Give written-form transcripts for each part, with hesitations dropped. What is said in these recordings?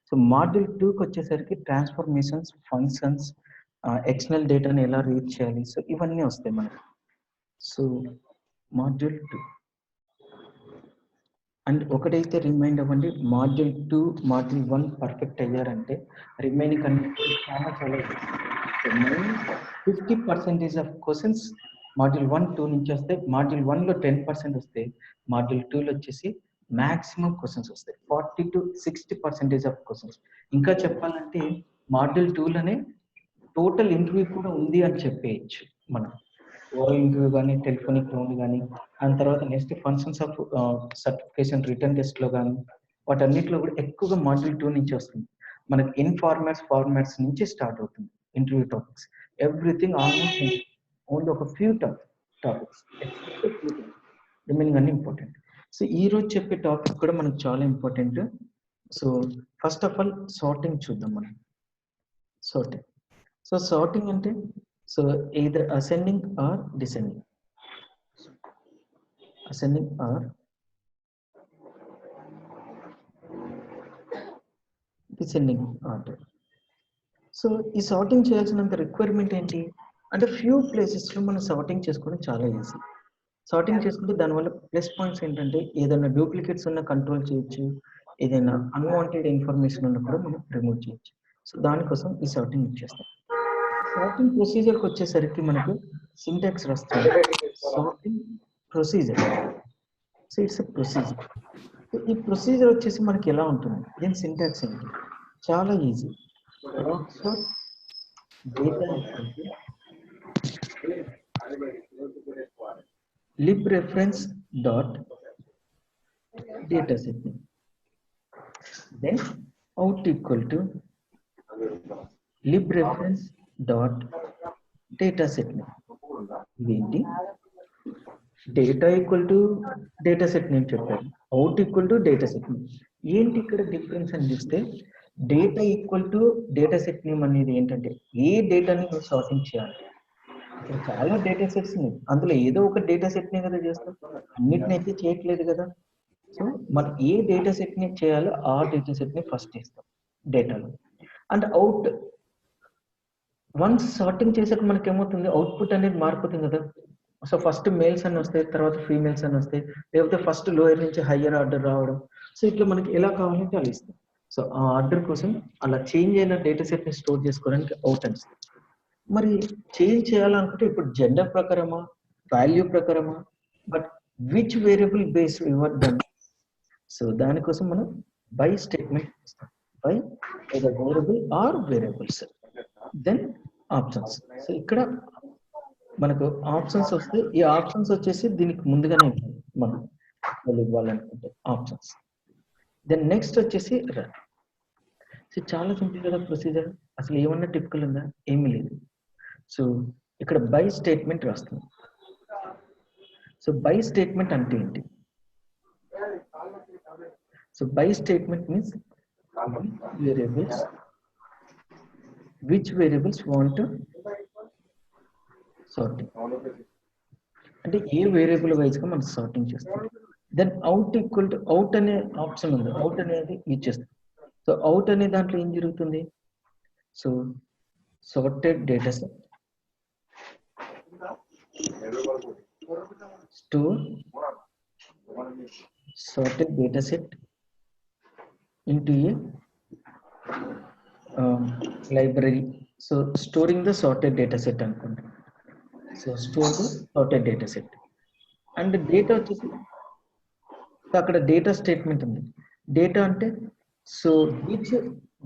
So module 2కి వచ్చేసరికి transformations, functions, external డేటాని ఎలా రీడ్ చేయాలి, సో ఇవన్నీ వస్తాయి మనకి. సో మాడ్యూల్ 2 అండ్ ఒకటైతే రిమైండ్ అవ్వండి, మాడ్యూల్ 2 మాడ్యూల్ 1 పర్ఫెక్ట్ అయ్యారంటే రిమైనింగ్ అన్ని చాలా 50% ఆఫ్ క్వశ్చన్స్ మాడ్యూల్ 1, 2 నుంచి వస్తాయి. మాడ్యూల్ 1లో 10% వస్తే మాడ్యూల్ 2లో వచ్చేసి మాక్సిమం క్వశ్చన్స్ వస్తాయి. 40 to 60% ఆఫ్ క్వశ్చన్స్. ఇంకా చెప్పాలంటే మాడ్యూల్ 2లోనే టోటల్ ఇంటర్వ్యూ కూడా ఉంది అని చెప్పేయచ్చు మనం. ఓరల్ ఇంటర్వ్యూ కానీ, టెలిఫోనిక్ రౌండ్ కానీ, దాని తర్వాత next functions of certification return టెస్ట్లో కానీ, వాటన్నిటిలో కూడా ఎక్కువగా మాడ్యూల్ 2 నుంచి వస్తుంది. మనకి ఫార్మాట్స్ నుంచి స్టార్ట్ అవుతుంది interview topics. Everything almost only ఒక ఫ్యూ టాపిక్స్ రిమైనింగ్ అన్ని ఇంపార్టెంట్. సో ఈ రోజు చెప్పే టాపిక్ కూడా మనకు చాలా important. So first of all sorting చూద్దాం మనం. సార్టింగ్. సో సార్టింగ్ అంటే so either ascending or descending. Ascending or descending order. So ఈ సార్టింగ్ చేయాల్సినంత రిక్వైర్మెంట్ ఏంటి అంటే ఫ్యూ ప్లేసెస్లో మనం సార్టింగ్ చేసుకోవడం చాలా ఈజీ. సార్టింగ్ చేసుకుంటే దానివల్ల ప్లస్ పాయింట్స్ ఏంటంటే ఏదైనా డూప్లికేట్స్ ఉన్న కంట్రోల్ చేయొచ్చు, ఏదైనా అన్వాంటెడ్ ఇన్ఫర్మేషన్ ఉన్నా కూడా మనం రిమూవ్ చేయొచ్చు. సో దానికోసం ఈ సార్టింగ్ ఇచ్చేస్తాం. సార్టింగ్ ప్రొసీజర్కి వచ్చేసరికి మనకు సింటాక్స్ వస్తుంది. Sorting procedure. So it's a procedure. So ఈ ప్రొసీజర్ వచ్చేసి మనకి ఎలా ఉంటుంది, దీని సింటాక్స్ ఏంటి, చాలా easy. Data lib reference dot data set name, then out equal to lib reference dot data set name. ఇదేంటి data equal to data set name చెప్పారు, out equal to data set name. ఏంటి ఇక్కడ difference అని చూస్తే data equal to data set name అనేది ఏంటంటే ఏ డేటాని నువ్వు సార్టింగ్ చేయాలి. ఇక్కడ చాలా డేటా సెట్స్ ఉన్నాయి, అందులో ఏదో ఒక డేటా సెట్ నే కదా చేస్తాం, అన్నిటిని అయితే చేయట్లేదు కదా. సో మనం ఏ డేటా సెట్ ని చేయాలో ఆ డేటా సెట్ ని ఫస్ట్ ఇస్తాం డేటాలో. అండ్ అవుట్ వన్స్ సార్టింగ్ చేసాక మనకి ఏమవుతుంది, అవుట్పుట్ అనేది మారిపోతుంది కదా. సో ఫస్ట్ మేల్స్ అని వస్తాయి, తర్వాత ఫీమేల్స్ అని వస్తాయి, లేకపోతే ఫస్ట్ లోయర్ నుంచి హయ్యర్ ఆర్డర్ రావడం. సో ఇట్లా మనకి ఎలా కావాలంటే అలా ఇస్తాం. సో ఆ ఆర్డర్ కోసం అలా చేంజ్ అయిన డేటా సెట్ ని స్టోర్ చేసుకోవడానికి అవుట్ అని ఇస్తాం. మరి చేంజ్ చేయాలనుకుంటే ఇప్పుడు జెండర్ ప్రకారమా, వాల్యూ ప్రకారమా, but which variable base your done. So దానికోసం మనం బై స్టేట్మెంట్ ఇస్తాం, by variable or variables, then options. So ఇక్కడ మనకు ఆప్షన్స్ వస్తే ఈ ఆప్షన్స్ వచ్చేసి దీనికి ముందుగానే ఉంటుంది మనం ఇవ్వాలనుకుంటే ఆప్షన్స్. దెన్ నెక్స్ట్ వచ్చేసి రన్. సో చాలా సింపుల్ కదా ప్రొసీజర్, అసలు ఏమన్నా టిపికల్ ఉందా, ఏమీ లేదు. సో ఇక్కడ బై స్టేట్మెంట్ రాస్తుంది. సో బై స్టేట్మెంట్ అంటే ఏంటి, so by statement means which variables want sorting, అంటే ఏ వేరియబుల్ వైజ్ గా మనం సార్టింగ్ చేస్తాం. Then out equal to out అనే ఆప్షన్ ఉంది, అవుట్ అనేది ఇచ్చేస్తాం. సో అవుట్ అనే దాంట్లో ఏం జరుగుతుంది, so sorted data set store sorted data set into a library. So storing the sorted data set అనుకోండి. So store the sorted data set and data వచ్చేసి అక్కడ డేటా స్టేట్మెంట్ ఉంది. డేటా అంటే so which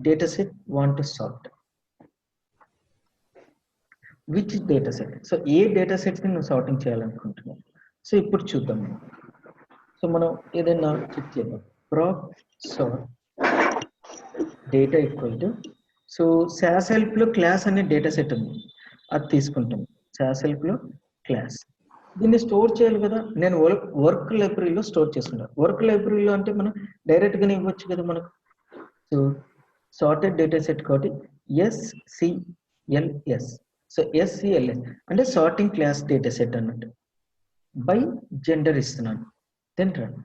data set want to sort, which data set. So A data sets ని నువ్వు sorting చేయాలనుకుంటున్నావు. So ఇప్పుడు చూద్దాం. సో మనం ఏదైనా చెక్ చేద్దాం. Proc sort data equal to, so SAS help లో క్లాస్ అనే డేటా సెట్ ఉంది, అది తీసుకుంటాం. SAS help లో క్లాస్, దీన్ని స్టోర్ చేయాలి కదా. నేను వర్క్ లైబ్రరీలో స్టోర్ చేసుకుంటాను. వర్క్ లైబ్రరీలో అంటే మనం డైరెక్ట్ గానే ఇవ్వచ్చు కదా మనకు. సో సార్టెడ్ డేటా సెట్ కాబట్టి SCLS. సో SCLS అంటే సార్టింగ్ క్లాస్ డేటా సెట్ అన్నట్టు. బై జెండర్ ఇస్తున్నాను, దెన్ రన్.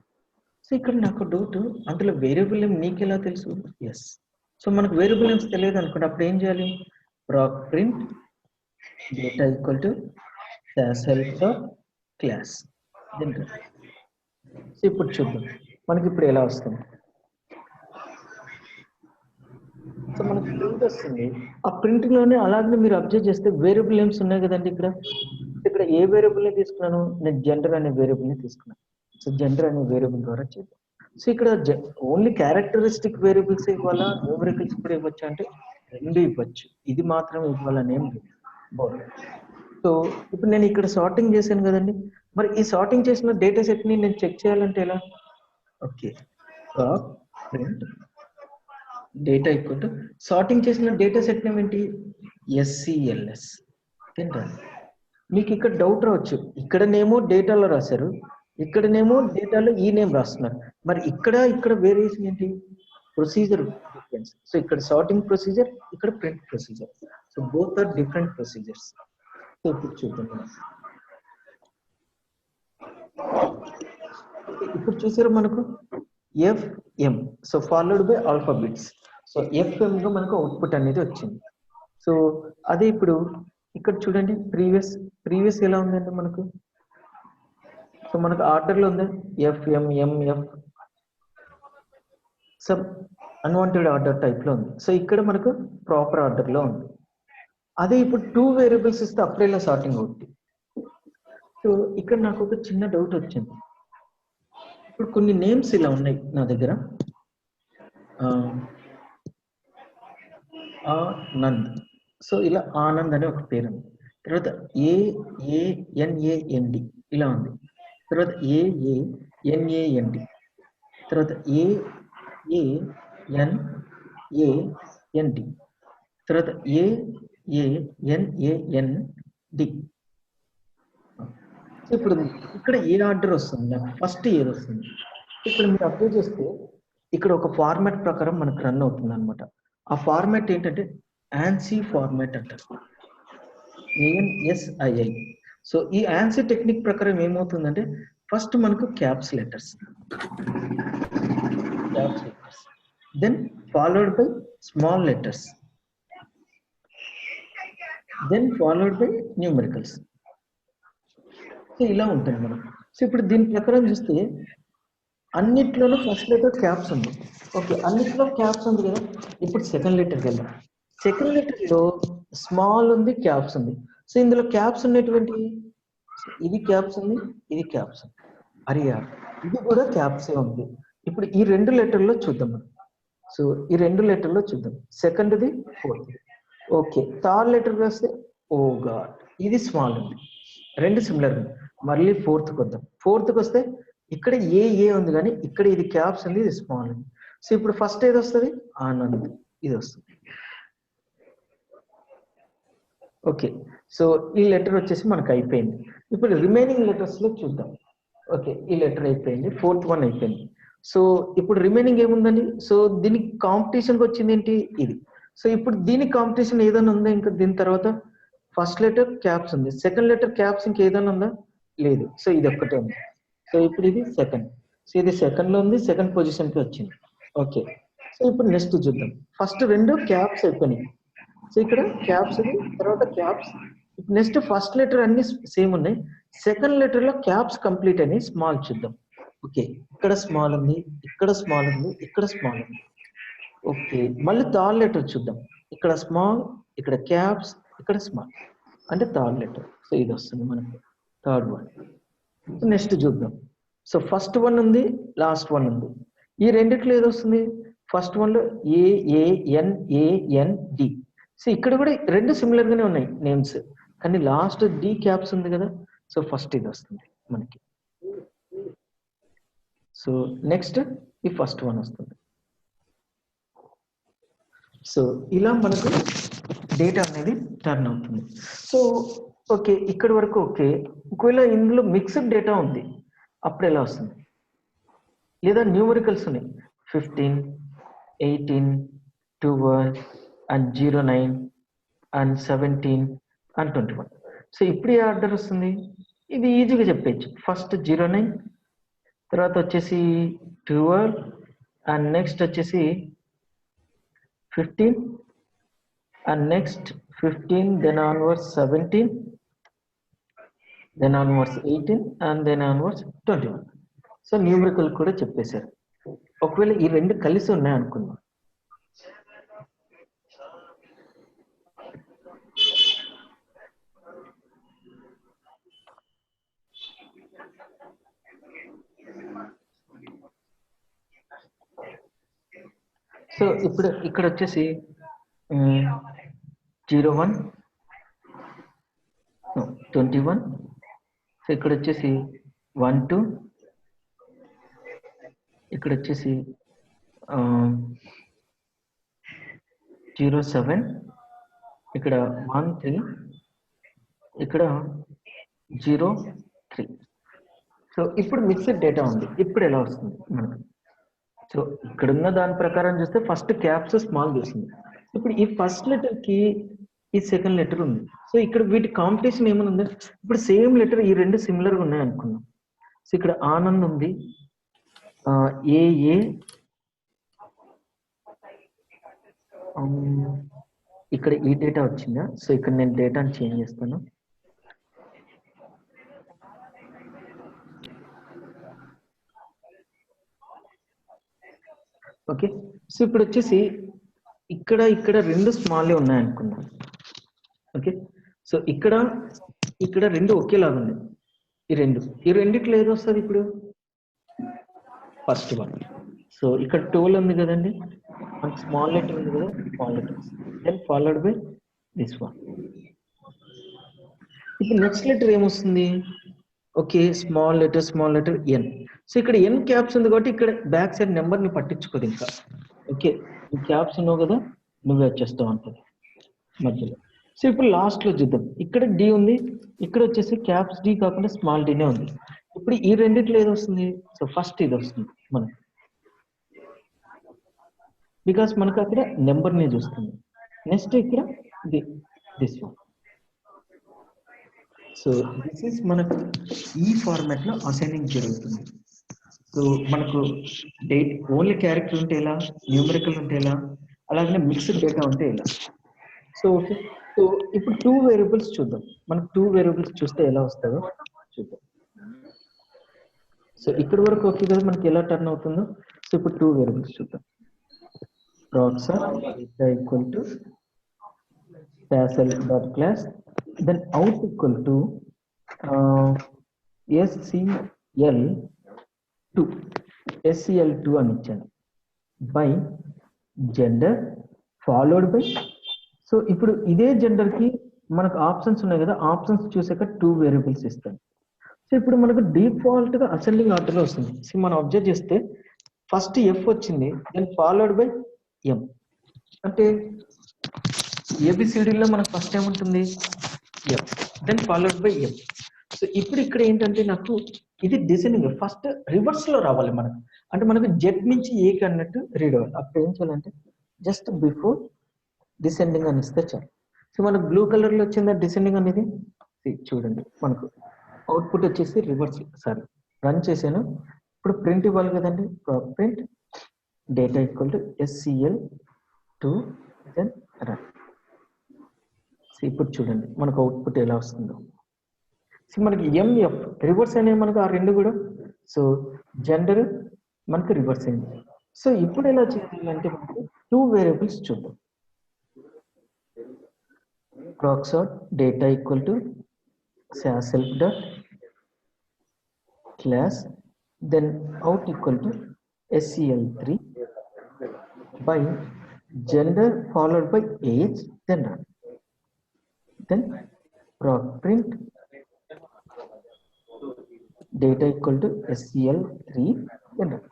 సో ఇక్కడ నాకు డౌట్, అందులో వేరియబుల్ నేమ్ నీకు ఎలా తెలుసు. ఎస్, సో మనకు వేరియబుల్ నేమ్స్ తెలియదు అనుకోండి, అప్పుడు ఏం చేయాలి? ప్రాక్ print data equal to class. So ఇప్పుడు చూద్దాం మనకి ఇప్పుడు ఎలా వస్తుంది. సో మనకి ప్రింట్ వస్తుంది. ఆ ప్రింట్ లోనే అలాగే మీరు అబ్జర్వ్ చేస్తే వేరియబుల్ నేమ్స్ ఉన్నాయి కదండి. ఇక్కడ ఏ వేరియబుల్ ని తీసుకున్నాను? నేను జెండర్ అనే వేరియబుల్ ని తీసుకున్నాను. సో జెండర్ అనే వేరియబుల్ ద్వారా చేద్దాం. సో ఇక్కడ ఓన్లీ క్యారెక్టరిస్టిక్ వేరియబుల్స్ ఇవ్వాలా, న్యూమరికల్స్ కూడా ఇవ్వచ్చు అంటే రెండు ఇవ్వచ్చు. ఇది మాత్రం ఇవ్వాలని ఏం లేదు. సో ఇప్పుడు నేను ఇక్కడ సార్టింగ్ చేశాను కదండి. మరి ఈ సార్టింగ్ చేసిన డేటా సెట్ ని నేను చెక్ చేయాలంటే ఎలా? Okay, print data equal to sorting చేసిన డేటా సెట్ నేమ్ ఏంటి? SCLS. మీకు ఇక్కడ డౌట్ రావచ్చు, ఇక్కడనేమో డేటాలో రాశారు, ఇక్కడనేమో డేటాలో ఈ నేమ్ రాస్తున్నారు. మరి ఇక్కడ వేరియేషన్ ఏంటి? Procedure difference. సో ఇక్కడ సార్టింగ్ ప్రొసీజర్, ఇక్కడ print procedure. So both are different procedures. So ఇప్పుడు చూద్దాం. ఇప్పుడు చూసారు మనకు FM, so followed by alphabets. సో FM గా మనకు అవుట్పుట్ అనేది వచ్చింది. సో అదే ఇప్పుడు ఇక్కడ చూడండి, ప్రీవియస్ ఎలా ఉందండి మనకు? సో మనకు ఆర్డర్ లో ఉంది FM, MF, sub unwanted order type లో ఉంది. సో ఇక్కడ మనకు ప్రాపర్ ఆర్డర్ లో ఉంది. అదే ఇప్పుడు 2 వేరియబుల్స్ ఇస్తే అప్పుడే ఇలా సార్టింగ్ అవుతుంది. సో ఇక్కడ నాకు ఒక చిన్న డౌట్ వచ్చింది. ఇప్పుడు కొన్ని నేమ్స్ ఇలా ఉన్నాయి నా దగ్గర. ఆనంద్. సో ఇలా ఆనంద్ అనే ఒక పేరు ఉంది. తర్వాత AANAND ఇలా ఉంది. తర్వాత AANAND, తర్వాత AANAND, తర్వాత AANAND. ఇప్పుడు ఇక్కడ ఏ ఆర్డర్ వస్తుంది? నాకు ఫస్ట్ ఏది వస్తుంది? ఇక్కడ మీరు అప్డేట్ చేస్తే ఇక్కడ ఒక ఫార్మాట్ ప్రకారం మనకు రన్ అవుతుంది అనమాట. ఆ ఫార్మాట్ ఏంటంటే ANSI ఫార్మాట్ అంటారు, ANSII. సో ఈ ANSI టెక్నిక్ ప్రకారం ఏమవుతుందంటే ఫస్ట్ మనకు caps letters, then followed by small letters, then followed by numericals. So ఇలా ఉంటుంది మనం. సో ఇప్పుడు దీని ప్రకారం చూస్తే అన్నిట్లోనూ ఫస్ట్ లెటర్ క్యాప్స్ ఉంది. ఓకే, అన్నిట్లో క్యాప్స్ ఉంది కదా. ఇప్పుడు సెకండ్ లెటర్కి వెళ్దాం. సెకండ్ లెటర్ లో స్మాల్ ఉంది, క్యాప్స్ ఉంది. సో ఇందులో క్యాప్స్ ఉన్నటువంటి ఇది క్యాప్స్ ఉంది, ఇది క్యాప్స్ ఉంది. అరియార్ ఇది కూడా క్యాప్సే ఉంది. ఇప్పుడు ఈ 2 లెటర్లో చూద్దాం మనం. సో ఈ 2 లెటర్లో చూద్దాం, సెకండ్ది, ఫోర్త్. ఓకే, థర్డ్ లెటర్ వస్తే ఓ గాడ్ ఇది స్మాల్ ఉంది, 2 సిమిలర్ ఉంది. మళ్ళీ ఫోర్త్కి వద్దాం. ఫోర్త్కి వస్తే ఇక్కడ ఏ ఉంది కానీ ఇక్కడ ఇది క్యాప్స్ ఉంది, ఇది స్మాల్ ఉంది. సో ఇప్పుడు ఫస్ట్ ఏది వస్తుంది? ఆనంద్, ఇది వస్తుంది. ఓకే, సో ఈ లెటర్ వచ్చేసి మనకు అయిపోయింది. ఇప్పుడు రిమైనింగ్ లెటర్స్ లో చూద్దాం. ఓకే, ఈ లెటర్ అయిపోయింది, ఫోర్త్ వన్ అయిపోయింది. సో ఇప్పుడు రిమైనింగ్ ఏముందండి? సో దీనికి కాంపిటీషన్కి వచ్చింది ఏంటి? ఇది. సో ఇప్పుడు దీనికి కాంపిటీషన్ ఏదైనా ఉందా? ఇంకా దీని తర్వాత ఫస్ట్ లెటర్ క్యాప్స్ ఉంది, సెకండ్ లెటర్ క్యాప్స్ ఇంకేదైనా ఉందా? లేదు. సో ఇది ఒక్కటే ఉంది. సో ఇప్పుడు ఇది సెకండ్. సో ఇది సెకండ్ లో ఉంది, సెకండ్ పొజిషన్ కి వచ్చింది. ఓకే, సో ఇప్పుడు నెక్స్ట్ చూద్దాం. ఫస్ట్ 2 క్యాప్స్ అయిపోయినాయి. సో ఇక్కడ క్యాప్స్ ఉంది, తర్వాత క్యాప్స్. నెక్స్ట్ ఫస్ట్ లెటర్ అన్ని సేమ్ ఉన్నాయి, సెకండ్ లెటర్ లో క్యాప్స్ కంప్లీట్ అని స్మాల్ చూద్దాం. ఓకే, ఇక్కడ స్మాల్ ఉంది, ఇక్కడ స్మాల్ ఉంది, ఇక్కడ స్మాల్ ఉంది. ఓకే, మళ్ళీ థర్డ్ లెటర్ చూద్దాం. ఇక్కడ స్మాల్, ఇక్కడ క్యాప్స్, ఇక్కడ స్మాల్, అంటే థర్డ్ లెటర్. సో ఇది వస్తుంది మనకి థర్డ్ వన్. నెక్స్ట్ చూద్దాం. సో ఫస్ట్ వన్ ఉంది, లాస్ట్ వన్ ఉంది. ఈ రెండిట్లో ఏది వస్తుంది? ఫస్ట్ వన్ లో AANAND. సో ఇక్కడ కూడా 2 సిమిలర్ గానే ఉన్నాయి నేమ్స్, కానీ లాస్ట్ D క్యాప్స్ ఉంది కదా. సో ఫస్ట్ ఇది వస్తుంది మనకి. సో నెక్స్ట్ ఈ ఫస్ట్ వన్ వస్తుంది. సో ఇలా మనకు డేటా అనేది టర్న్ అవుతుంది. సో ఓకే, ఇక్కడ వరకు ఓకే. ఒకవేళ ఇందులో మిక్స్డ్ డేటా ఉంది అప్పుడు ఎలా వస్తుంది? లేదా న్యూమరికల్స్ ఉన్నాయి 15, 18, 12 అండ్ 09 అండ్ 17 అండ్ 21. సో ఇప్పుడు ఏ ఆర్డర్ వస్తుంది? ఇది ఈజీగా చెప్పచ్చు. ఫస్ట్ 09, తర్వాత వచ్చేసి 12 అండ్ నెక్స్ట్ వచ్చేసి 15, and next 15, then onwards 17, then onwards 18, and then onwards 21. So numerical కూడా చెప్పేశారు. ఒకవేళ ఈ రెండు కలిసి ఉన్నాయి అనుకుందాం. సో ఇప్పుడు ఇక్కడ వచ్చేసి 01, 21. సో ఇక్కడ వచ్చేసి 12, ఇక్కడ వచ్చేసి 07, ఇక్కడ 13, ఇక్కడ 03. సో ఇప్పుడు మిక్స్డ్ డేటా ఉంది. ఇప్పుడు ఎలా వస్తుంది మనకు? సో ఇక్కడున్న దాని ప్రకారం చూస్తే ఫస్ట్ క్యాప్స్ స్మాల్ చేస్తుంది. ఇప్పుడు ఈ ఫస్ట్ లెటర్ కి ఈ సెకండ్ లెటర్ ఉంది. సో ఇక్కడ వీటి కాంపిటీషన్ ఏమైనా ఉంది? ఇప్పుడు సేమ్ లెటర్ ఈ రెండు సిమిలర్ గా ఉన్నాయి అనుకున్నాం. సో ఇక్కడ ఆనంద్ ఉంది, ఏ ఇక్కడ ఈ డేటా వచ్చిందా? సో ఇక్కడ నేను డేటాని చేంజ్ చేస్తాను. ఓకే, సో ఇప్పుడు వచ్చేసి ఇక్కడ రెండు స్మాల్ ఉన్నాయి అనుకుందాం. ఓకే, సో ఇక్కడ రెండు ఒకేలాగా ఉన్నాయి. ఈ రెండిట్లో ఏది వస్తుంది ఇప్పుడు? First one. సో ఇక్కడ 12 ఉంది కదండి, మనకి స్మాల్ లెటర్ ఉంది కదా, small letter, then followed by this one. ఇప్పుడు నెక్స్ట్ లెటర్ ఏమొస్తుంది? Okay, small letter N. So ఇక్కడ ఎన్ క్యాప్స్ ఉంది కాబట్టి ఇక్కడ బ్యాక్ సైడ్ నెంబర్ ని పట్టించుకోదు ఇంకా. ఓకే, క్యాప్స్ ఉన్నావు కదా, నువ్వే వచ్చేస్తావు అంటది మధ్యలో. సో ఇప్పుడు లాస్ట్ లో చూద్దాం. ఇక్కడ డి ఉంది, ఇక్కడ వచ్చేసి క్యాప్స్ డి కాకుండా స్మాల్ డీనే ఉంది. ఇప్పుడు ఈ రెండిట్లో ఏది వస్తుంది? సో ఫస్ట్ ఇది వస్తుంది మనకి, బికాస్ మనకు అక్కడ నెంబర్ ని చూస్తుంది. నెక్స్ట్ ఇక్కడ this one. So this is మనకు ఈ ఫార్మాట్ లో అసైనింగ్ జరుగుతుంది. సో మనకు డేట్ ఓన్లీ క్యారెక్టర్ ఉంటే ఎలా, న్యూమరికల్ ఉంటే ఎలా, అలాగే మిక్స్డ్ డేటా ఉంటే ఎలా. సో ఓకే, సో ఇప్పుడు 2 వేరియబుల్స్ చూద్దాం. మనకు 2 వేరియబుల్స్ చూస్తే ఎలా వస్తుందో చూద్దాం. సో ఇక్కడ వరకు ఓకే కదా, మనకి ఎలా టర్న్ అవుతుందో. సో ఇప్పుడు 2 వేరియబుల్స్ చూద్దాం. proxer equal to SL.class, then out equal to SCL2 అని ఇచ్చాను, by gender followed by. So ఇప్పుడు ఇదే జెండర్ కి మనకు ఆప్షన్స్ ఉన్నాయి కదా, ఆప్షన్స్ చూసాక 2 వేరియబుల్స్ ఇస్తాను. సో ఇప్పుడు మనకు డిఫాల్ట్ గా అసెండింగ్ ఆర్డర్ లో వస్తుంది. సో మనం అబ్జర్వ్ చేస్తే ఫస్ట్ ఎఫ్ వచ్చింది, దెన్ ఫాలోడ్ బై ఎం. అంటే ఏబిసిడిలో మనకు ఫస్ట్ ఏముంటుంది? F, then followed by M. So ఇప్పుడు ఇక్కడ ఏంటంటే నాకు ఇది డిసెండింగ్, ఫస్ట్ రివర్స్ లో రావాలి మనకు. అంటే మనకు జెడ్ నుంచి ఏకి అన్నట్టు రీడ్ అవ్వాలి. అప్పుడు ఏం చేయాలంటే జస్ట్ బిఫోర్ డిసెండింగ్ అని ఇస్తే చాలు. సో మనకు బ్లూ కలర్ లో వచ్చిందా డిసెండింగ్ అనేది? చూడండి, మనకు అవుట్పుట్ వచ్చేసి రివర్స్. సారీ, రన్ చేశాను. ఇప్పుడు ప్రింట్ ఇవ్వాలి కదండి, print data equal to SCL2, then run. So ఇప్పుడు చూడండి మనకు అవుట్పుట్ ఎలా వస్తుందో. సో మనకి ఎంఎఫ్ రివర్స్ అనేవి మనకు ఆ రెండు కూడా. సో జెండర్ మనకు రివర్స్ అయింది. సో ఇప్పుడు ఎలా చేయాలంటే మనకు 2 వేరియబుల్స్ చూద్దాం. proxer data equal to self.class, then out equal to SCL3 by gender followed by age, then run. Then print data equal to SCL3, then run.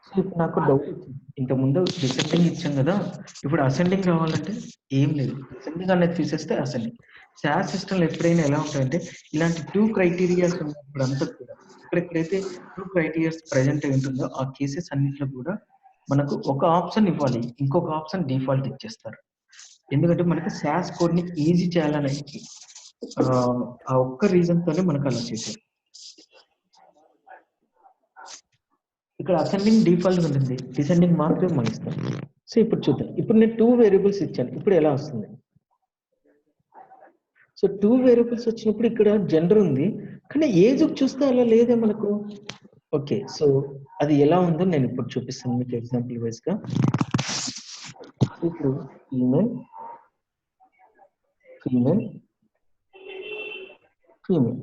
So ఇప్పుడు నాకు doubt వచ్చింది, ఇంతకుముందు డిసెండింగ్ ఇచ్చాం కదా, ఇప్పుడు అసెండింగ్ రావాలంటే ఏం లేదు, డిసెండింగ్ అనేది తీసేస్తే అసెండింగ్. శాస్ సిస్టమ్లో ఎప్పుడైనా ఎలా ఉంటాయంటే ఇలాంటి 2 క్రైటీరియాస్ ఉన్నప్పుడు అంతా కూడా, ఎక్కడెక్కడైతే 2 క్రైటీరియాస్ ప్రజెంట్ అయి ఉంటుందో ఆ కేసెస్ అన్నింటిలో కూడా మనకు ఒక ఆప్షన్ ఇవ్వాలి, ఇంకొక ఆప్షన్ డిఫాల్ట్ ఇచ్చేస్తారు. ఎందుకంటే మనకి శాస్ కోడ్ ని ఈజీ చేయాలని ఆ ఒక్క రీజన్ తోనే మనకు అలా చేశారు. ఇక్కడ అసెండింగ్ డిఫాల్ట్ ఉంటుంది, డిసెండింగ్ మాత్రమే మనం ఇస్తాం. సో ఇప్పుడు చూద్దాం. ఇప్పుడు నేను 2 వేరియబుల్స్ ఇచ్చాను. ఇప్పుడు ఎలా వస్తుంది? సో 2 వేరియబుల్స్ వచ్చినప్పుడు ఇక్కడ జెండర్ ఉంది, కానీ ఏజ్ చూస్తే అలా లేదే మనకు. ఓకే, సో అది ఎలా ఉందో నేను ఇప్పుడు చూపిస్తాను మీకు ఎగ్జాంపుల్ వైజ్ గా. ఇప్పుడు ఫీమేల్ ఫీమేల్ ఫీమేల్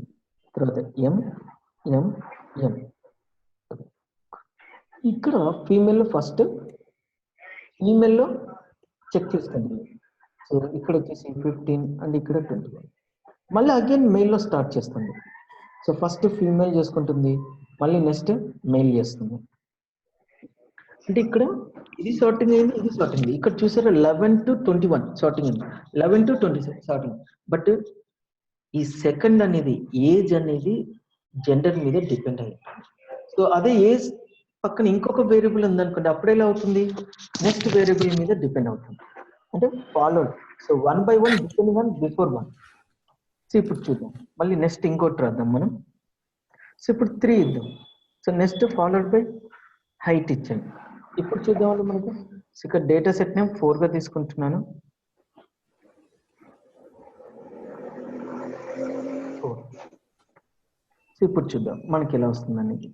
తర్వాత ఎం. ఇక్కడ ఫీమేల్ ఫస్ట్ ఈమెయిల్లో చెక్ చేసుకోండి. సో ఇక్కడ వచ్చేసి 15 అండ్ ఇక్కడ 21. మళ్ళీ అగైన్ మెయిల్లో స్టార్ట్ చేస్తుంది. సో ఫస్ట్ ఫీమేల్ చేసుకుంటుంది, మళ్ళీ నెక్స్ట్ మెయిల్ చేస్తుంది. అంటే ఇక్కడ ఇది సార్టింగ్ అయింది, ఇది సార్టింగ్ అయింది. ఇక్కడ చూసారా 11 to 21 సార్టింగ్ అయింది, 11 to 26 సార్టింగ్. బట్ ఈ సెకండ్ అనేది ఏజ్ అనేది జెండర్ మీద డిపెండ్ అయ్యింది. సో అదే ఏజ్ పక్కన ఇంకొక వేరియబుల్ ఉందనుకోండి, అప్పుడు ఎలా అవుతుంది? నెక్స్ట్ వేరియబుల్ మీద డిపెండ్ అవుతుంది, అంటే followed. So 1 by 1 depending on before 1. So ఇప్పుడు చూద్దాం, మళ్ళీ నెక్స్ట్ ఇంకోటి రాద్దాం మనం. సో ఇప్పుడు 3 ఇద్దాం. So next followed by height ఇచ్చాను. ఇప్పుడు చూద్దామండి మనకు. సో ఇక్కడ డేటా సెట్ నేమ్ 4 గా తీసుకుంటున్నాను. 4. సో ఇప్పుడు చూద్దాం మనకి ఎలా వస్తుంది అనేది.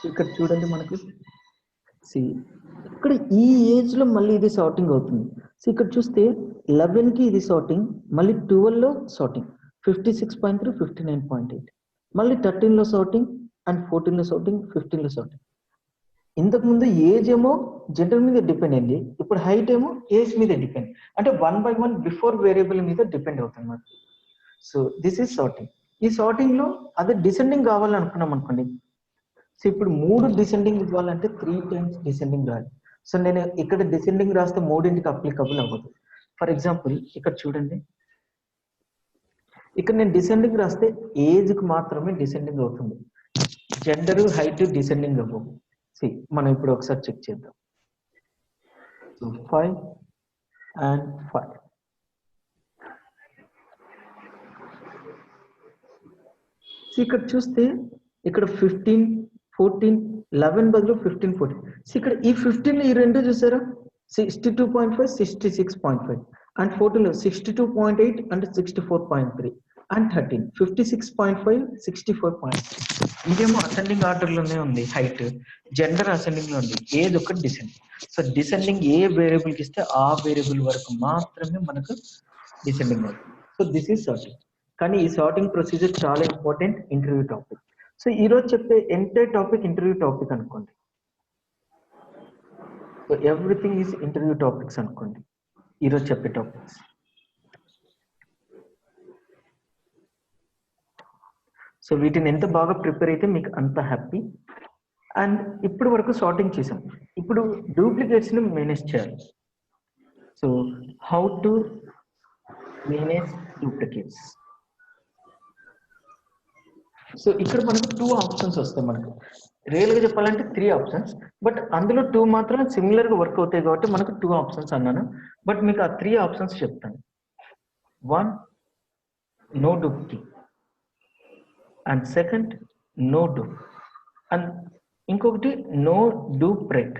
ఇక్కడ చూడండి మనకు. ఇక్కడ ఈ ఏజ్ లో మళ్ళీ ఇది సార్టింగ్ అవుతుంది. సో ఇక్కడ చూస్తే 11 కి ఇది సార్టింగ్, మళ్ళీ 12 లో సార్టింగ్, 56.3, 59.8, మళ్ళీ 13 లో సార్టింగ్ అండ్ 14 లో సార్టింగ్, 15 లో సార్టింగ్. ఇంతకు ముందు ఏజ్ ఏమో జెండర్ మీద డిపెండ్ అయింది, ఇప్పుడు హైట్ ఏమో ఏజ్ మీద డిపెండ్, అంటే 1 by 1 బిఫోర్ వేరియబుల్ మీద డిపెండ్ అవుతుంది అన్నమాట. So this is sorting. ఈ సార్టింగ్ లో అదే డిసెండింగ్ కావాలనుకున్నాం అనుకోండి. సో ఇప్పుడు 3 డిసెండింగ్ ఇవ్వాలంటే 3 times డిసెండింగ్ రాయాలి. సో నేను ఇక్కడ డిసెండింగ్ రాస్తే 3కి అప్లికబుల్ అవ్వదు. ఫర్ ఎగ్జాంపుల్ ఇక్కడ చూడండి, ఇక్కడ నేను డిసెండింగ్ రాస్తే ఏజ్ కి మాత్రమే డిసెండింగ్ అవుతుంది, జెండర్ హైట్ డిసెండింగ్ అవ్వవు. మనం ఇప్పుడు ఒకసారి చెక్ చేద్దాం. So 5 and 5. సో ఇక్కడ చూస్తే ఇక్కడ 15, 14, 11 బదులు 15, 14. సో ఇక్కడ ఈ 15 ఈ రెండు చూసారా, 62.5, 66.5, అండ్ 14 62.8 అండ్ 64.3, అండ్ 13 56.5, 64.3. ఇదేమో అసెండింగ్ ఆర్డర్ లోనే ఉంది హైట్, జెండర్ అసెండింగ్ లో ఉంది, ఏది ఒకటి డిసెండింగ్. సో డిసెండింగ్ ఏ వేరియబుల్ కి ఇస్తే ఆ వేరియబుల్ వరకు మాత్రమే మనకు డిసెండింగ్ అవుతుంది. So this is sorting. కానీ ఈ సార్టింగ్ ప్రొసీజర్ చాలా ఇంపార్టెంట్ ఇంటర్వ్యూ టాపిక్. సో ఈ రోజు చెప్పే ఎంటైర్ టాపిక్ ఇంటర్వ్యూ టాపిక్ అనుకోండి. So everything is interview topics అనుకోండి ఈరోజు చెప్పే టాపిక్స్. సో వీటిని ఎంత బాగా ప్రిపేర్ అయితే మీకు అంత హ్యాపీ. అండ్ ఇప్పుడు వరకు సార్టింగ్ చేసాం, ఇప్పుడు డూప్లికేట్స్ ని మేనేజ్ చేయాలి. So how to manage duplicates. So ఇక్కడ మనకు 2 ఆప్షన్స్ వస్తాయి. మనకు రియల్ గా చెప్పాలంటే 3 ఆప్షన్స్, బట్ అందులో 2 మాత్రం సిమిలర్ గా వర్క్ అవుతాయి కాబట్టి మనకు 2 ఆప్షన్స్ అన్నాను. బట్ మీకు ఆ 3 ఆప్షన్స్ చెప్తాను. 1, no duplicate, and second no dup, and ఇంకొకటి నో డూప్ బ్రేక్.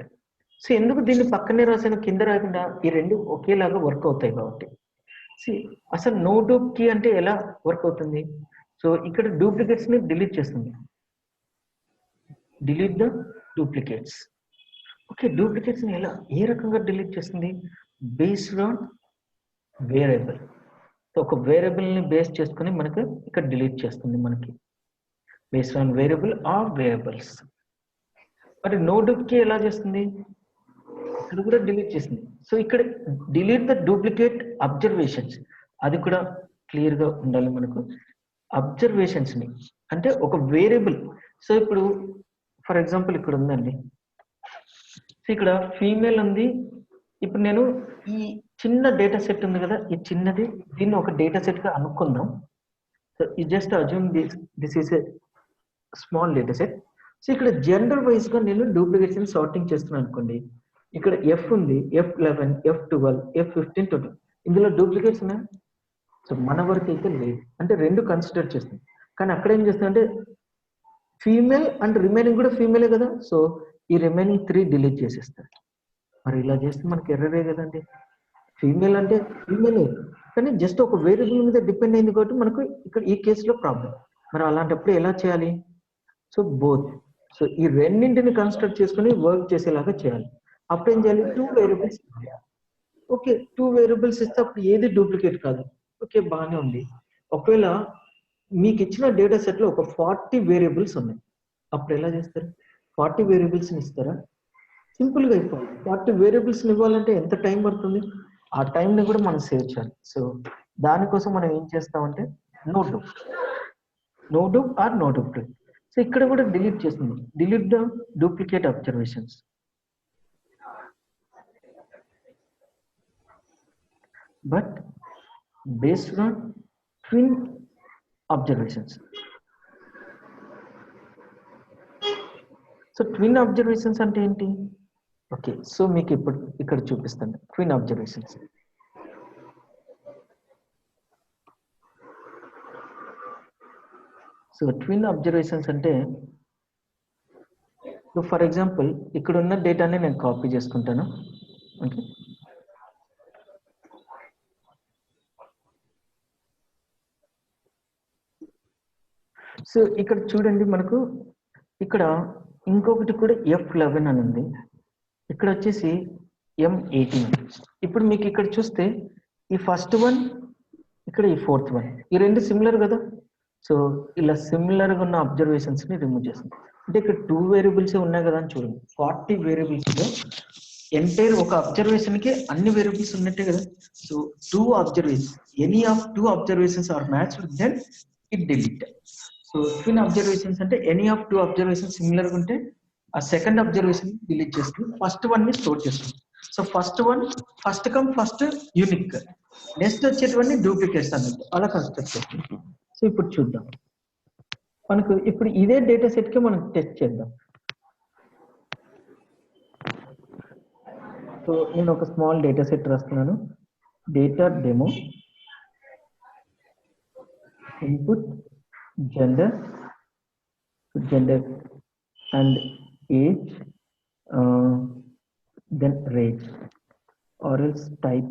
సో ఎందుకు దీన్ని పక్కనే రాసాను కింద రాకుండా, ఈ రెండు ఒకేలాగా వర్క్ అవుతాయి కాబట్టి. అసలు నో డూప్ కి అంటే ఎలా వర్క్ అవుతుంది? సో ఇక్కడ డూప్లికేట్స్ ని డిలీట్ చేస్తుంది, delete the duplicates. Okay, duplicates ని ఎలా ఏ రకంగా డిలీట్ చేస్తుంది? Based on variable. ఒక వేరియబుల్ ని బేస్ చేసుకుని మనకు ఇక్కడ డిలీట్ చేస్తుంది, మనకి based on variable or variables. మరి నో డూప్ కి ఎలా చేస్తుంది? ఇక్కడ కూడా డిలీట్ చేస్తుంది. సో ఇక్కడ డిలీట్ ద డూప్లికేట్ అబ్జర్వేషన్స్, అది కూడా క్లియర్ గా ఉండాలి మనకు. అబ్జర్వేషన్స్ ని అంటే ఒక వేరియబుల్. సో ఇప్పుడు ఫర్ ఎగ్జాంపుల్ ఇక్కడ ఉందండి, సో ఇక్కడ ఫీమేల్ ఉంది. ఇప్పుడు నేను ఈ చిన్న డేటా సెట్ ఉంది కదా, ఈ చిన్నది, దీన్ని ఒక డేటా సెట్ గా అనుకుందాం. సో ఈ just assume this is a small data set. So ఇక్కడ జెండర్ వైజ్ గా నేను డూప్లికేట్స్ సార్టింగ్ చేస్తున్నాను అనుకోండి. ఇక్కడ ఎఫ్ ఉంది, F11, F12, F15, 20. ఇందులో డూప్లికేట్స్ ఉన్నాయి. సో మన వరకు అయితే లేదు, అంటే 2 కన్సిడర్ చేస్తుంది. కానీ అక్కడ ఏం చేస్తుంది అంటే ఫీమేల్ అండ్ రిమైనింగ్ కూడా ఫీమేలే కదా, సో ఈ రిమైనింగ్ 3 డిలీట్ చేసేస్తారు. మరి ఇలా చేస్తే మనకి ఎర్రరే కదండి. ఫీమేల్ అంటే ఫీమేలే, కానీ జస్ట్ ఒక వేరియబుల్ మీద డిపెండ్ అయింది కాబట్టి మనకు ఇక్కడ ఈ కేసులో ప్రాబ్లం. మరి అలాంటప్పుడు ఎలా చేయాలి? So both. సో ఈ రెండింటిని కన్స్ట్రక్ట్ చేసుకుని వర్క్ చేసేలాగా చేయాలి. అప్పుడు ఏం చేయాలి? 2 వేరియబుల్స్. ఓకే, 2 వేరియబుల్స్ ఇస్తే అప్పుడు ఏది డూప్లికేట్ కాదు. ఓకే, బాగానే ఉంది. ఒకవేళ మీకు ఇచ్చిన డేటా సెట్ లో ఒక 40 వేరియబుల్స్ ఉన్నాయి, అప్పుడు ఎలా చేస్తారు? 40 వేరియబుల్స్ ఇస్తారా? సింపుల్ గా అయిపోవాలి. 40 వేరియబుల్స్ ఇవ్వాలంటే ఎంత టైం పడుతుంది? ఆ టైం ని కూడా మనం సేవ్ చేయాలి. సో దానికోసం మనం ఏం చేస్తామంటే నోడూప్ ఆర్ నోడూప్. సో ఇక్కడ కూడా డిలీట్ చేస్తుంది. Delete the duplicate observations. But based on twin observations. So twin observations అంటే ఏంటి? ఓకే, సో మీకు ఇప్పుడు ఇక్కడ చూపిస్తాను twin observations. So twin observations అంటే, సో ఫర్ ఎగ్జాంపుల్ ఇక్కడ ఉన్న డేటాని నేను కాపీ చేసుకుంటాను. ఓకే, సో ఇక్కడ చూడండి, మనకు ఇక్కడ ఇంకొకటి కూడా F11 అని ఉంది, ఇక్కడ వచ్చేసి M18. ఇప్పుడు మీకు ఇక్కడ చూస్తే ఈ ఫస్ట్ వన్, ఇక్కడ ఈ ఫోర్త్ వన్, ఈ రెండు సిమిలర్ కదా. సో ఇలా సిమిలర్ గా ఉన్న అబ్జర్వేషన్స్ ని రిమూవ్ చేస్తుంది. అంటే ఇక్కడ 2 వేరియబుల్స్ ఉన్నాయి కదా అని చూడండి. 40 వేరియబుల్స్ లో ఎంటైర్ ఒక అబ్జర్వేషన్ కి అన్ని వేరియబుల్స్ ఉన్నట్టే కదా. So 2 observations, any of 2 observations are matched, then it delete. So twin observations అంటే ఎనీ ఆఫ్ 2 అబ్జర్వేషన్స్ సిమిలర్ గా ఉంటే ఆ సెకండ్ అబ్జర్వేషన్ డిలీట్ చేస్తుంది, ఫస్ట్ వన్ ని స్టోర్ చేస్తుంది. So first one first come first unique, next వచ్చేటువంటి duplicates అన్నట్టు అలా కన్స్ట్రక్ట్ చేస్తుంది. సో ఇప్పుడు చూద్దాం, మనకు ఇప్పుడు ఇదే డేటా సెట్ కి మనం టెస్ట్ చేద్దాం. సో నేను ఒక స్మాల్ డేటా సెట్ రాస్తున్నాను. Data demo, input gender and age, then rate or else type.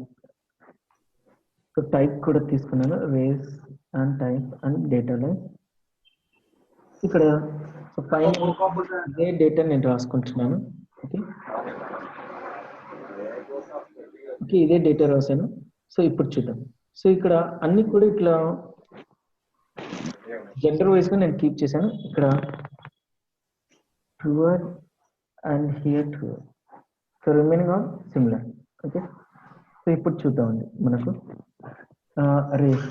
So type కూడా తీసుకున్నాను, race and type and data line. ఇక్కడ సో ఫైనల్ ఇదే డేటా నేను రాసుకుంటున్నాను. ఓకే, ఇదే డేటా రాశాను. సో ఇప్పుడు చూద్దాం. సో ఇక్కడ అన్ని కూడా ఇట్లా జెండర్ వైజ్ గా నేను కీప్ చేశాను. ఇక్కడ ట్రూర్ అండ్ హియర్ ట్రూర్. So remaining all similar. Okay, so ఇప్పుడు చూద్దామండి. మనకు race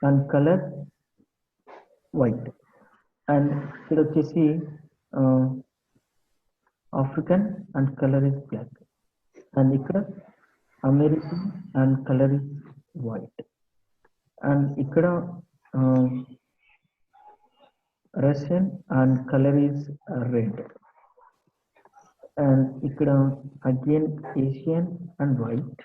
and colour white, and ఇక్కడ వచ్చేసి African and colour is black, and ఇక్కడ American and colour is white, and ఇక్కడ Russian and colour is red, and ఇక్కడ again Asian and white,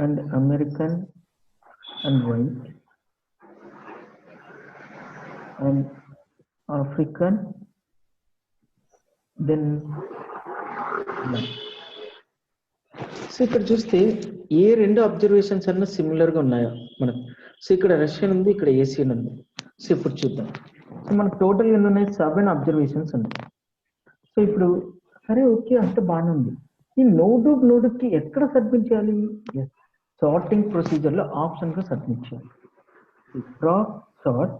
and American and white, and African, then black. So ఇక్కడ చూస్తే ఏ రెండు observations అన్న similar గా ఉన్నాయా మనకు? సో ఇక్కడ రష్యన్ ఉంది, ఇక్కడ ఏషియన్ ఉంది. సో ఇప్పుడు చూద్దాం. సో మనకు టోటల్ ఎన్ని ఉన్నాయి? 7 అబ్జర్వేషన్స్ ఉన్నాయి. సో ఇప్పుడు సరే, ఓకే, అంత బాగానే ఉంది. ఈ నోడ్ కి ఎక్కడ సబ్మిట్ చేయాలి? సార్టింగ్ ప్రొసీజర్ లో ఆప్షన్ గా సబ్మిట్ చేయాలి. Proc sort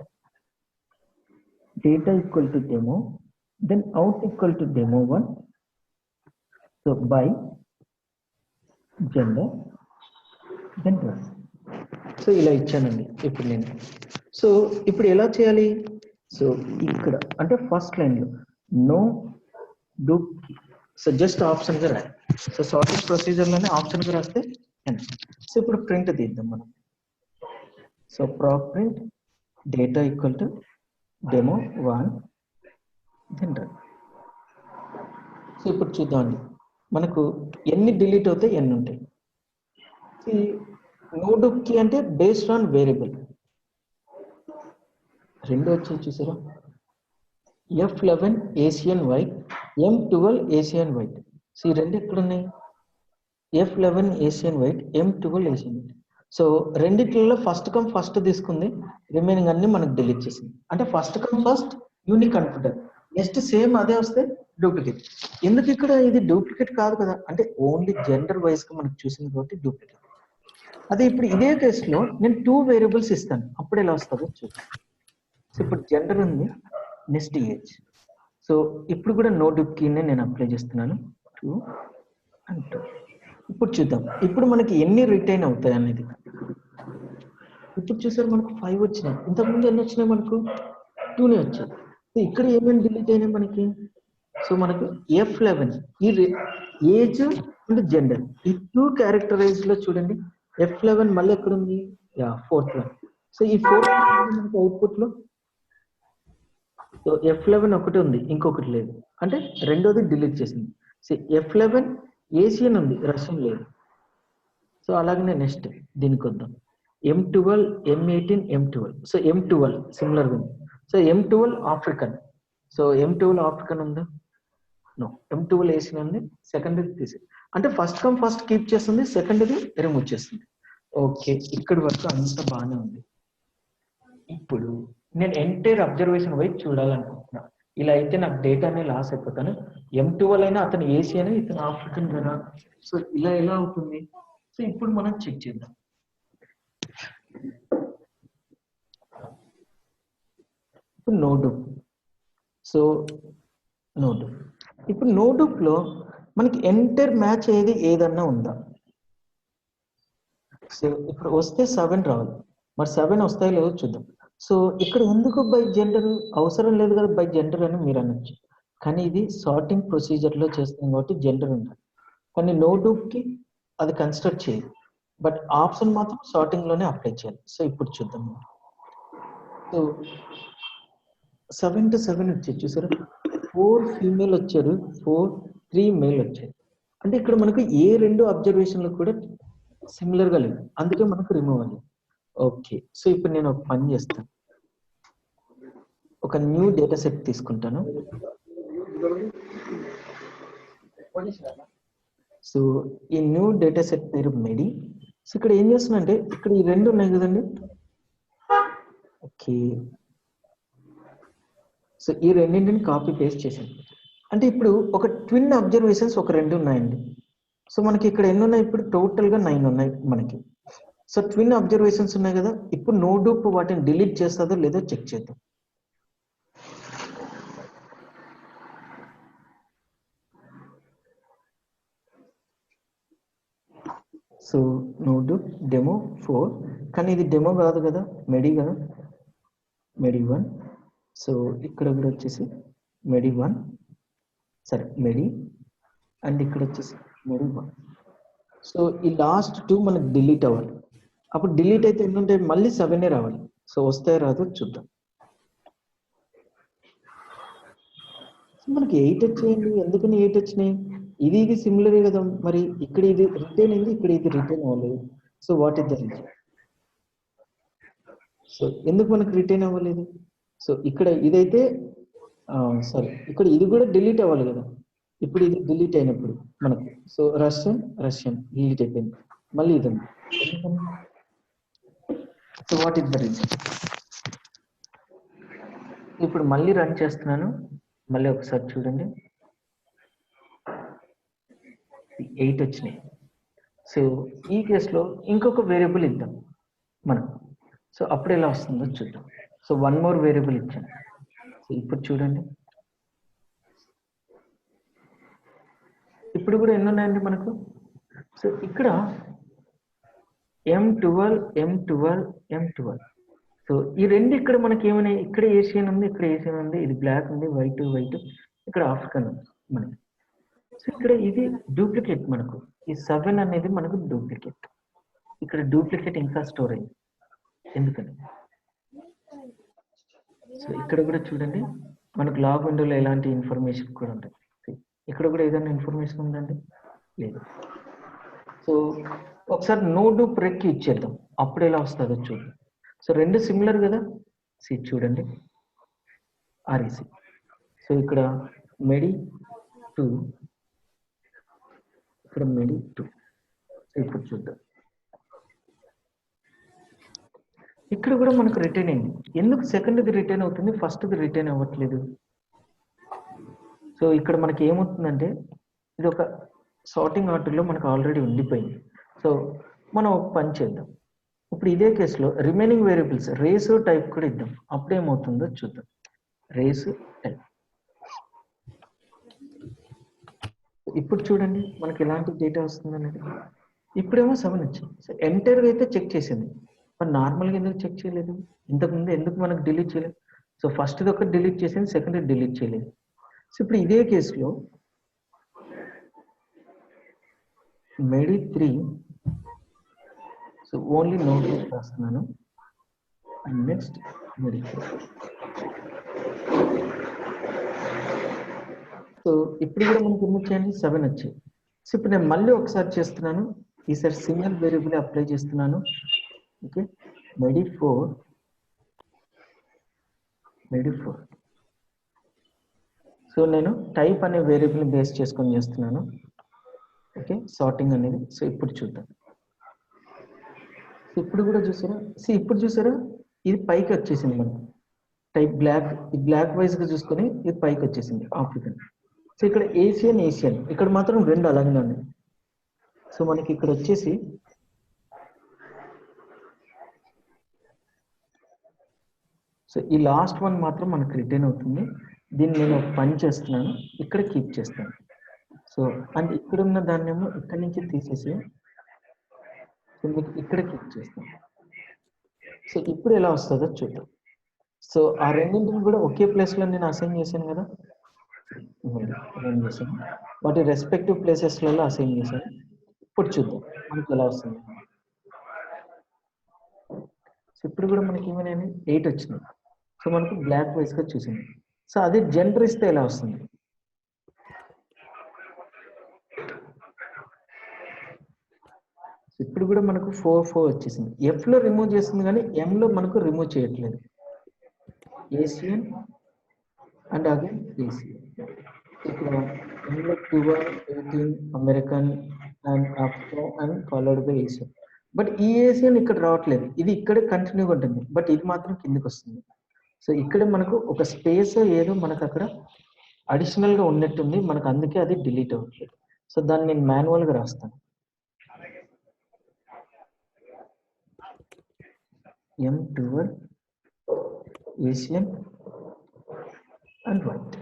data equal to demo, then out equal to demo1. So by gender then dress. So ఇలా ఇచ్చానండి ఇప్పుడు నేను. సో ఇప్పుడు ఎలా చేయాలి? సో ఇక్కడ అంటే ఫస్ట్ లైన్ లో no dup, so just option గా రాయాలి. సో సార్టింగ్ ప్రొసీజర్ లోనే ఆప్షన్ గా రాస్తే. సో ఇప్పుడు ప్రింట్ తీద్దాం మనం. So proc print data equal to demo1 then run. So ఇప్పుడు చూద్దామండి, మనకు ఎన్ని డిలీట్ అవుతాయి, ఎన్ని ఉంటాయి. నోడ్ కి అంటే బేస్డ్ ఆన్ వేరియబుల్ రెండు వచ్చాయి చూసారా. F11 Asian white, M12 Asian white. So ఈ రెండు ఎక్కడ ఉన్నాయి? F11 Asian white, M12 Asian white. So రెండిట్లలో ఫస్ట్ కమ్ ఫస్ట్ తీసుకుంది, రిమైనింగ్ అన్ని మనకు డిలీట్ చేసింది. అంటే ఫస్ట్ కమ్ ఫస్ట్ యూనిక్ అనుకుంటారు, నెక్స్ట్ సేమ్ అదే వస్తే డూప్లికేట్. ఎందుకు ఇక్కడ ఇది డూప్లికేట్ కాదు కదా అంటే ఓన్లీ జెండర్ వైజ్ గా మనకు చూసింది కాబట్టి డూప్లికేట్. అదే ఇప్పుడు ఇదే కేసులో నేను 2 వేరియబుల్స్ ఇస్తాను, అప్పుడు ఎలా వస్తుందో చూద్దాం. సో ఇప్పుడు జెండర్ ఉంది, నెక్స్ట్ ఏజ్. సో ఇప్పుడు కూడా నో డూప్ కీని నేను అప్లై చేస్తున్నాను 2 and 2. ఇప్పుడు చూద్దాం ఇప్పుడు మనకి ఎన్ని రిటైన్ అవుతాయి అనేది. ఇప్పుడు చూసారు మనకు 5 వచ్చినాయి, ఇంతకుముందు ఎన్ని వచ్చినాయి మనకు 2నే వచ్చాయి. సో ఇక్కడ ఏమేమి డిలీట్ అయినాయి మనకి? సో మనకు F11 ఈ ఏజ్ అండ్ జెండర్ ఈ 2 క్యారెక్టరైజ్ లో చూడండి. F11 మళ్ళీ ఎక్కడ ఉంది? Fourth one. సో ఈ ఫోర్త్ మనకు అవుట్పుట్ లో సో F11 ఒకటి ఉంది, ఇంకొకటి లేదు, అంటే రెండోది డిలీట్ చేసింది. సో F11 ఏషియన్ ఉంది, రష్యన్ లేదు. సో అలాగనే నెక్స్ట్ దీనికి వద్దాం. M12 M18 M12. So M12 similar ఉంది. So M12 African. So M12 African ఉందా? నో. M12 ఏషియన్ ఉంది, సెకండ్ తీసి అంటే ఫస్ట్ కమ్ ఫస్ట్ కీప్ చేస్తుంది, సెకండ్ది రిమూవ్ చేస్తుంది. ఓకే ఇక్కడి వరకు అంత బాగానే ఉంది. ఇప్పుడు నేను ఎంటైర్ అబ్జర్వేషన్ వైపు చూడాలనుకుంటున్నా. ఇలా అయితే నాకు డేటానే లాస్ అయిపోతాను. M12 అయినా అతను ఏషియన్, ఇతను ఆఫ్రికన్ కదా. సో ఇలా ఎలా అవుతుంది? సో ఇప్పుడు మనం చెక్ చేద్దాం. ఇప్పుడు no dup. So no dup. ఇప్పుడు నో డూప్ లో మనకి ఎంటర్ మ్యాచ్ అయ్యేది ఏదన్నా ఉందా? సో ఇప్పుడు వస్తే 7 రావాలి, మరి 7 వస్తాయో లేదో చూద్దాం. సో ఇక్కడ ఎందుకు బై జెండర్ అవసరం లేదు కదా బై జెండర్ అని మీరు అనొచ్చు, కానీ ఇది సార్టింగ్ ప్రొసీజర్ లో చేస్తాం కాబట్టి జెండర్ ఉండాలి. కానీ నో డూప్ కి అది కన్సిడర్ చేయదు, బట్ ఆప్షన్ మాత్రం సార్టింగ్ లోనే అప్లై చేయాలి. సో ఇప్పుడు చూద్దాం. సో 7 to 7 వచ్చాయి చూసారు, 4 ఫీమేల్ వచ్చారు, 3 మేల్ వచ్చాయి. అంటే ఇక్కడ మనకు ఏ 2 అబ్జర్వేషన్లు కూడా సిమిలర్ గా లేదు, అందుకే మనకు రిమూవ్ అవ్వాలి. ఓకే సో ఇప్పుడు నేను ఒక పని చేస్తాను, ఒక న్యూ డేటా సెట్ తీసుకుంటాను. సో ఈ న్యూ డేటా సెట్ పేరు మెడి. సో ఇక్కడ ఏం చేస్తున్నా అంటే ఇక్కడ ఈ 2 ఉన్నాయి కదండి. ఓకే సో ఈ రెండింటిని కాపీ పేస్ట్ చేశాను. అంటే ఇప్పుడు ఒక ట్విన్ అబ్జర్వేషన్స్ ఒక 2 ఉన్నాయండి. సో మనకి ఇక్కడ ఎన్ని ఉన్నాయి? ఇప్పుడు టోటల్ గా 9 ఉన్నాయి మనకి. సో ట్విన్ అబ్జర్వేషన్స్ ఉన్నాయి కదా, ఇప్పుడు నో డూప్ వాటిని డిలీట్ చేస్తుందో లేదో చెక్ చేద్దాం. సో నో డూప్ డెమో 4, కానీ ఇది డెమో కాదు కదా, మెడి కదా, మెడి 1. సో ఇక్కడ కూడా వచ్చేసి మెడి 1, సరే మెడి, అండ్ ఇక్కడ వచ్చేసి మెడి 1. సో ఈ లాస్ట్ 2 మనకు డిలీట్ అవ్వాలి. అప్పుడు డిలీట్ అయితే ఎన్ని ఉంటాయి? మళ్ళీ 7 రావాలి. సో వస్తాయో రాదో చూద్దాం. మనకి 8 వచ్చాయండి, ఎందుకని 8 వచ్చినాయి? ఇది సిమిలరే కదా, మరి ఇక్కడ ఇది రిటైన్ అయింది, ఇక్కడ ఇది రిటైన్ అవ్వలేదు. So what is the reason? So ఎందుకు మనకు రిటైన్ అవ్వలేదు? సో ఇక్కడ ఇదైతే సారీ ఇక్కడ ఇది కూడా డిలీట్ అవ్వాలి కదా, ఇప్పుడు ఇది డిలీట్ అయినప్పుడు మనకు సో రష్యన్ డిలీట్ అయిపోయింది, మళ్ళీ ఇది ఉంది. So what is the reason? ఇప్పుడు మళ్ళీ రన్ చేస్తున్నాను, మళ్ళీ ఒకసారి చూడండి, 8 వచ్చినాయి. సో ఈ కేసులో ఇంకొక వేరియబుల్ ఇద్దాం మనం, సో అప్పుడు ఎలా వస్తుందో చూద్దాం. సో 1 more వేరియబుల్ ఇచ్చాను. సో ఇప్పుడు చూడండి, ఇప్పుడు కూడా ఎన్ని ఉన్నాయండి మనకు? సో ఇక్కడ M12. సో ఈ 2 ఇక్కడ మనకి ఏమైనాయి? ఇక్కడ ఏషియన్ ఉంది, ఇక్కడ ఏషియన్ ఉంది, ఇది బ్లాక్ ఉంది, వైట్, ఇక్కడ ఆఫ్రికన్ ఉంది మనకి. సో ఇక్కడ ఇది డూప్లికేట్ మనకు, ఈ 7 అనేది మనకు డూప్లికేట్. ఇక్కడ డూప్లికేట్ ఇంకా స్టోర్ అయింది, ఎందుకని? సో ఇక్కడ కూడా చూడండి మనకు లాగ్ విండోలో ఎలాంటి ఇన్ఫర్మేషన్ కూడా ఉంటుంది. ఇక్కడ కూడా ఏదైనా ఇన్ఫర్మేషన్ ఉందండి? లేదు. సో ఒకసారి నో డూప్ రెక్ ఇచ్చేద్దాం, అప్పుడు ఎలా వస్తుందో చూద్దాం. సో 2 సిమిలర్ కదా, చూడండి REC. సో ఇక్కడ MEDI2, ఇక్కడ MEDI2. ఇప్పుడు చూద్దాం. ఇక్కడ కూడా మనకు రిటైన్ అయింది. ఎందుకు సెకండ్ది రిటైన్ అవుతుంది, ఫస్ట్ది రిటైన్ అవ్వట్లేదు? సో ఇక్కడ మనకి ఏమవుతుందంటే ఇది ఒక సార్టింగ్ ఆర్డర్లో మనకు ఆల్రెడీ ఉండిపోయింది. సో మనం ఒక పని చేద్దాం. ఇప్పుడు ఇదే కేసులో రిమైనింగ్ వేరియబుల్స్ రేస్ టైప్ కూడా ఇద్దాం. అప్పుడు ఏమవుతుందో చూద్దాం. Race type. ఇప్పుడు చూడండి మనకి ఎలాంటి డేటా వస్తుంది అనేది. ఇప్పుడేమో 7 వచ్చింది. సో ఎంటర్గా అయితే చెక్ చేసింది, మరి నార్మల్గా ఎందుకు చెక్ చేయలేదు? ఇంతకుముందు ఎందుకు మనకు డిలీట్ చేయలేదు? సో ఫస్ట్ది ఒకటి డిలీట్ చేసింది, సెకండ్ డిలీట్ చేయలేదు. సో ఇప్పుడు ఇదే కేసులో MEDI3, సో ఓన్లీ నోట్ రాస్తున్నాను. And next MEDI4. సో ఇప్పుడు కూడా మనకి ఎన్ని వచ్చాయండి? 7 వచ్చాయి. సో ఇప్పుడు నేను మళ్ళీ ఒకసారి చేస్తున్నాను. ఈసారి సింగిల్ వేరియబుల్ అప్లై చేస్తున్నాను. Okay, MEDI4. సో నేను టైప్ అనే వేరియబుల్ బేస్ చేసుకొని చేస్తున్నాను. ఓకే, సార్టింగ్ అనేది. సో ఇప్పుడు చూద్దాం. సో ఇప్పుడు కూడా చూసారా? సో ఇప్పుడు చూసారా, ఇది పైకి వచ్చేసింది మనకు. టైప్ బ్లాక్, ఈ బ్లాక్ వైజ్ గా చూసుకొని ఇది పైకి వచ్చేసింది ఆఫ్రికన్. సో ఇక్కడ ఏషియన్ ఇక్కడ మాత్రం రెండు అలాగే ఉన్నాయి. సో మనకి ఇక్కడ వచ్చేసి సో ఈ లాస్ట్ వన్ మాత్రం మనకు రిటైన్ అవుతుంది. దీన్ని నేను పని చేస్తున్నాను, ఇక్కడ కీప్ చేస్తాను. సో అండ్ ఇక్కడ ఉన్న దాన్ని ఏమో ఇక్కడి నుంచి తీసేసి సో మీకు ఇక్కడ కీప్ చేస్తాను. సో ఇప్పుడు ఎలా వస్తుందో చూద్దాం. సో ఆ రెండింటిని కూడా ఒకే ప్లేస్లో నేను అసైన్ చేశాను కదా, చేశాను, వాటి రెస్పెక్టివ్ ప్లేసెస్లలో అసైన్ చేశాను. ఇప్పుడు చూద్దాం మనకి ఎలా వస్తుంది. సో ఇప్పుడు కూడా మనకి ఏమైనా 8 వచ్చింది. సో మనకు బ్లాక్ వైజ్గా చూసింది. సో అదే జెండర్ ఇస్తే ఎలా వస్తుంది? ఇప్పుడు కూడా మనకు 4 వచ్చేసింది. ఎఫ్లో రిమూవ్ చేస్తుంది కానీ ఎంలో మనకు రిమూవ్ చేయట్లేదు. Asian and again Asian. ఇక్కడ ఎంలో 12, 18 American and Afro and followed by Asian. But ఈ ఏషియన్ ఇక్కడ రావట్లేదు, ఇది ఇక్కడ కంటిన్యూగా ఉంటుంది, బట్ ఇది మాత్రం కిందకి వస్తుంది. సో ఇక్కడ మనకు ఒక స్పేస్ ఏదో మనకు అక్కడ అడిషనల్గా ఉన్నట్టుంది మనకు, అందుకే అది డిలీట్ అవుతుంది. సో దాన్ని నేను మాన్యువల్గా రాస్తాను. M12 Asian and white.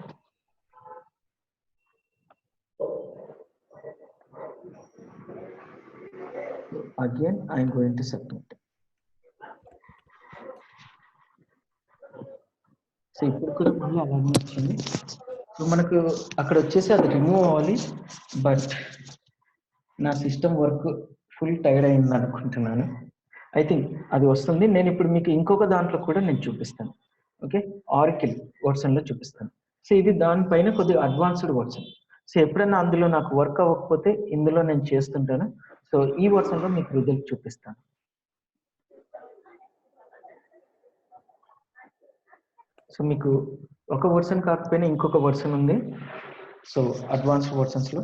Again I am going to submit. So ఇప్పుడు కూడా మళ్ళీ అలాగే వచ్చింది. సో మనకు అక్కడ వచ్చేసి అది రిమూవ్ అవ్వాలి, బట్ నా సిస్టమ్ వర్క్ ఫుల్ టైర్డ్ అయింది అనుకుంటున్నాను. ఐ థింక్ అది వస్తుంది. నేను ఇప్పుడు మీకు ఇంకొక దాంట్లో కూడా నేను చూపిస్తాను. ఓకే, ఆర్కిల్ వర్షన్లో చూపిస్తాను. సో ఇది దానిపైన కొద్దిగా అడ్వాన్స్డ్ వర్షన్. సో ఎప్పుడైనా అందులో నాకు వర్క్ అవ్వకపోతే ఇందులో నేను చేస్తుంటాను. సో ఈ వర్షన్లో మీకు రిజల్ట్ చూపిస్తాను. సో మీకు ఒక వర్షన్ కాకపోయినా ఇంకొక వర్షన్ ఉంది. సో అడ్వాన్స్డ్ వర్షన్స్లో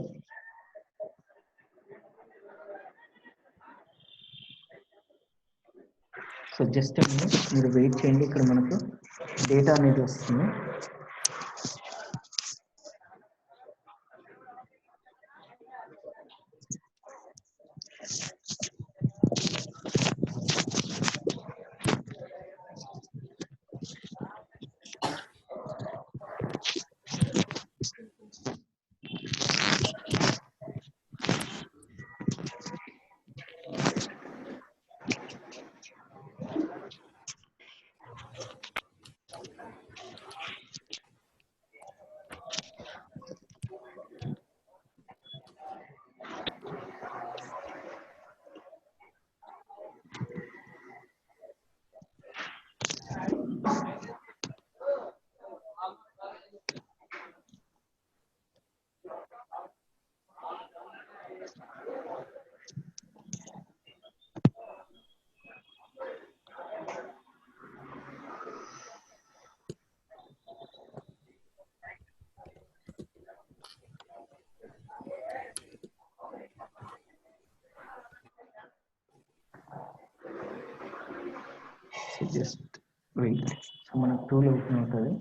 సో జస్ట్ మీరు వెయిట్ చేయండి. ఇక్కడ మనకు డేటా అనేది వస్తుంది. Just wait. సో మనకు టూల్ ఓపెన్ అవుతుంది.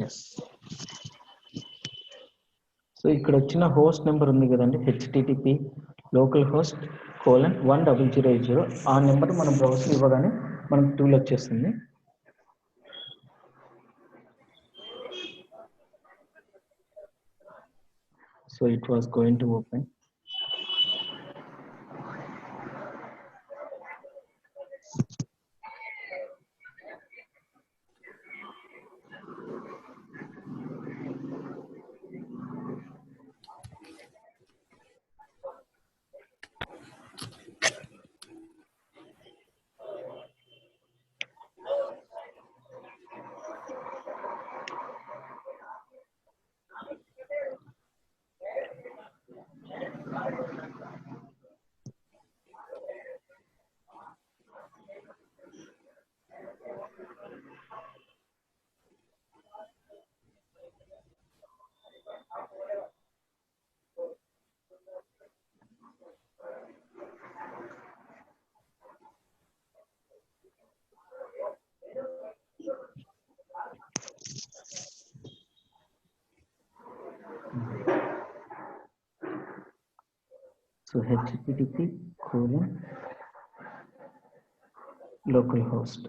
ఎస్. సో ఇక్కడ వచ్చిన హోస్ట్ నెంబర్ ఉంది కదండి, హెచ్టిటిపి లోకల్ హోస్ట్ :1080. ఆ నెంబర్ మనం బ్రౌజర్ ఇవ్వగానే మనకు టూల్ వచ్చేస్తుంది. So it was going to open. So http://localhost